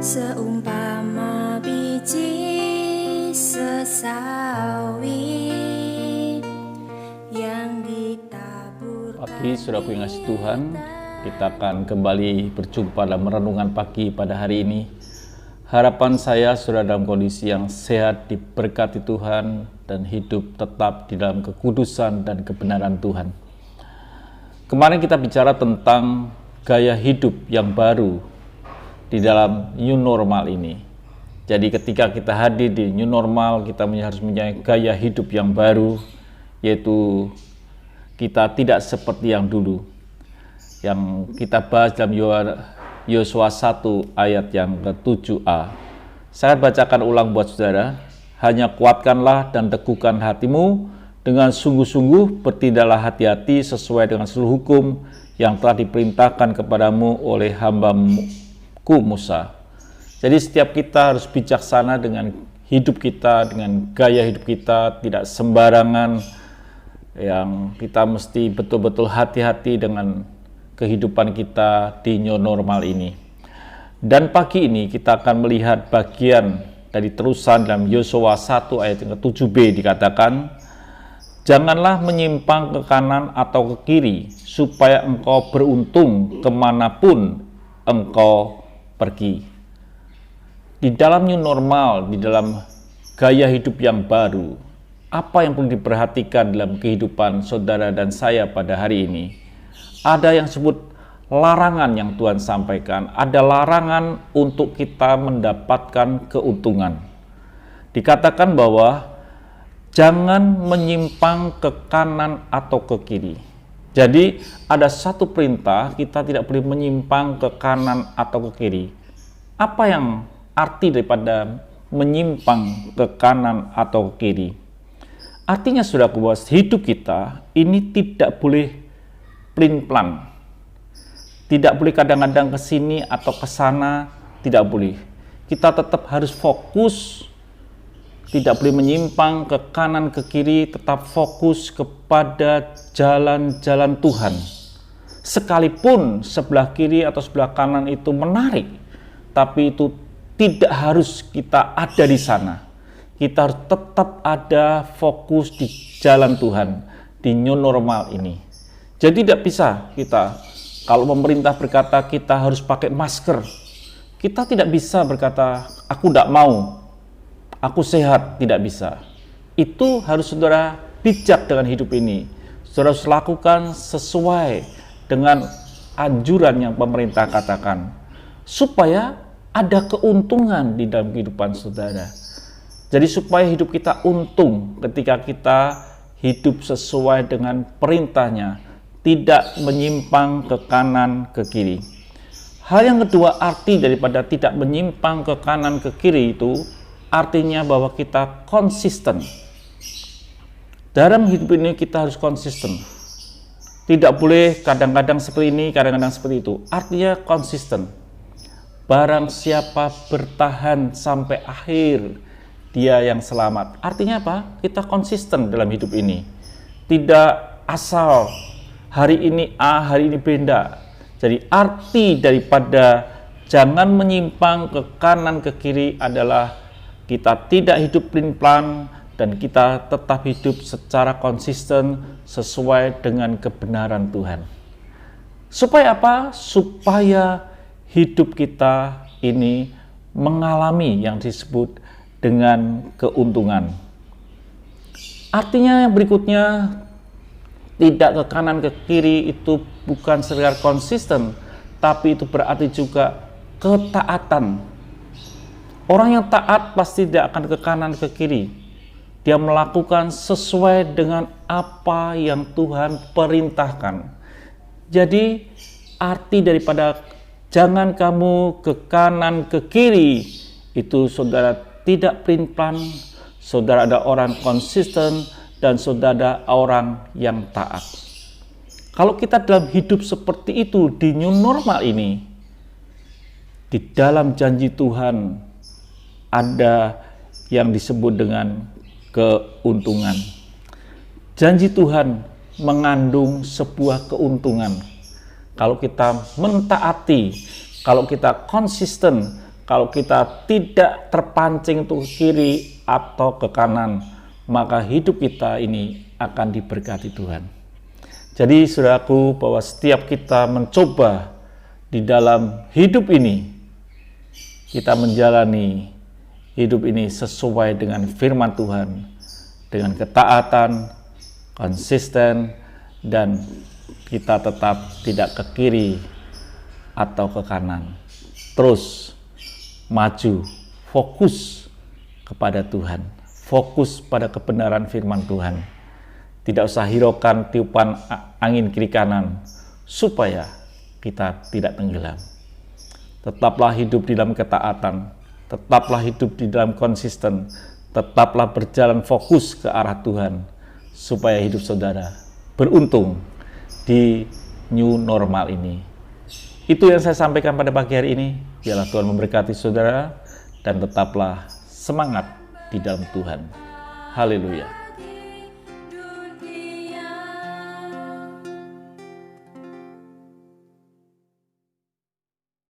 Seumpama biji sesawi yang ditabur. Pagi, saudaraku yang kasih Tuhan, kita akan kembali berjumpa dalam renungan pagi pada hari ini. Harapan saya saudara dalam kondisi yang sehat, diberkati Tuhan, dan hidup tetap di dalam kekudusan dan kebenaran Tuhan. Kemarin kita bicara tentang gaya hidup yang baru di dalam new normal ini. Jadi ketika kita hadir di new normal, kita harus mempunyai gaya hidup yang baru, yaitu kita tidak seperti yang dulu. Yang kita bahas dalam Yosua 1 ayat yang ke-7a. Saya bacakan ulang buat saudara. Hanya kuatkanlah dan teguhkan hatimu dengan sungguh-sungguh, bertindaklah hati-hati sesuai dengan seluruh hukum yang telah diperintahkan kepadamu oleh hambamu Musa. Jadi setiap kita harus bijaksana dengan hidup kita, dengan gaya hidup kita, tidak sembarangan. Yang kita mesti betul-betul hati-hati dengan kehidupan kita di new normal ini. Dan pagi ini kita akan melihat bagian dari terusan dalam Yosua 1 ayat yang ke-7b dikatakan, janganlah menyimpang ke kanan atau ke kiri, supaya engkau beruntung kemanapun engkau pergi. Di dalam new normal, di dalam gaya hidup yang baru, apa yang perlu diperhatikan dalam kehidupan saudara dan saya pada hari ini? Ada yang disebut larangan yang Tuhan sampaikan. Ada larangan untuk kita mendapatkan keuntungan. Dikatakan bahwa jangan menyimpang ke kanan atau ke kiri. Jadi ada satu perintah, kita tidak boleh menyimpang ke kanan atau ke kiri. Apa yang arti daripada menyimpang ke kanan atau ke kiri? Artinya saudaraku, bahwa hidup kita ini tidak boleh plin-plan. Tidak boleh kadang-kadang ke sini atau ke sana, tidak boleh. Kita tetap harus fokus, tidak boleh menyimpang ke kanan ke kiri, tetap fokus kepada jalan-jalan Tuhan. Sekalipun sebelah kiri atau sebelah kanan itu menarik, tapi itu tidak harus kita ada di sana. Kita harus tetap ada fokus di jalan Tuhan, di new normal ini. Jadi tidak bisa kita, kalau pemerintah berkata kita harus pakai masker, kita tidak bisa berkata, aku tidak mau, aku sehat, tidak bisa. Itu harus saudara bijak dengan hidup ini. Saudara harus lakukan sesuai dengan anjuran yang pemerintah katakan, supaya ada keuntungan di dalam kehidupan saudara. Jadi supaya hidup kita untung ketika kita hidup sesuai dengan perintahnya, tidak menyimpang ke kanan ke kiri. Hal yang kedua, arti daripada tidak menyimpang ke kanan ke kiri itu artinya bahwa kita konsisten. Dalam hidup ini kita harus konsisten. Tidak boleh kadang-kadang seperti ini, kadang-kadang seperti itu. Artinya konsisten. Barang siapa bertahan sampai akhir, dia yang selamat. Artinya apa? Kita konsisten dalam hidup ini. Tidak asal hari ini A, hari ini B, enggak. Jadi arti daripada jangan menyimpang ke kanan ke kiri adalah kita tidak hidup plin-plan dan kita tetap hidup secara konsisten sesuai dengan kebenaran Tuhan. Supaya apa? Supaya hidup kita ini mengalami yang disebut dengan keuntungan. Artinya yang berikutnya, tidak ke kanan ke kiri itu bukan sekedar konsisten, tapi itu berarti juga ketaatan. Orang yang taat pasti tidak akan ke kanan ke kiri. Dia melakukan sesuai dengan apa yang Tuhan perintahkan. Jadi arti daripada jangan kamu ke kanan ke kiri itu saudara tidak plin-plan, saudara ada orang konsisten, dan saudara ada orang yang taat. Kalau kita dalam hidup seperti itu di new normal ini, di dalam janji Tuhan ada yang disebut dengan keuntungan. Janji Tuhan mengandung sebuah keuntungan. Kalau kita mentaati, kalau kita konsisten, kalau kita tidak terpancing untuk ke kiri atau ke kanan, maka hidup kita ini akan diberkati Tuhan. Jadi saudaraku, bahwa setiap kita mencoba di dalam hidup ini, kita menjalani hidup ini sesuai dengan firman Tuhan, dengan ketaatan, konsisten, dan kita tetap tidak ke kiri atau ke kanan. Terus maju, fokus kepada Tuhan, fokus pada kebenaran firman Tuhan. Tidak usah hiraukan tiupan angin kiri kanan, supaya kita tidak tenggelam. Tetaplah hidup di dalam ketaatan, tetaplah hidup di dalam konsisten, tetaplah berjalan fokus ke arah Tuhan, supaya hidup saudara beruntung di new normal ini. Itu yang saya sampaikan pada pagi hari ini. Biarlah Tuhan memberkati saudara dan tetaplah semangat di dalam Tuhan. Haleluya.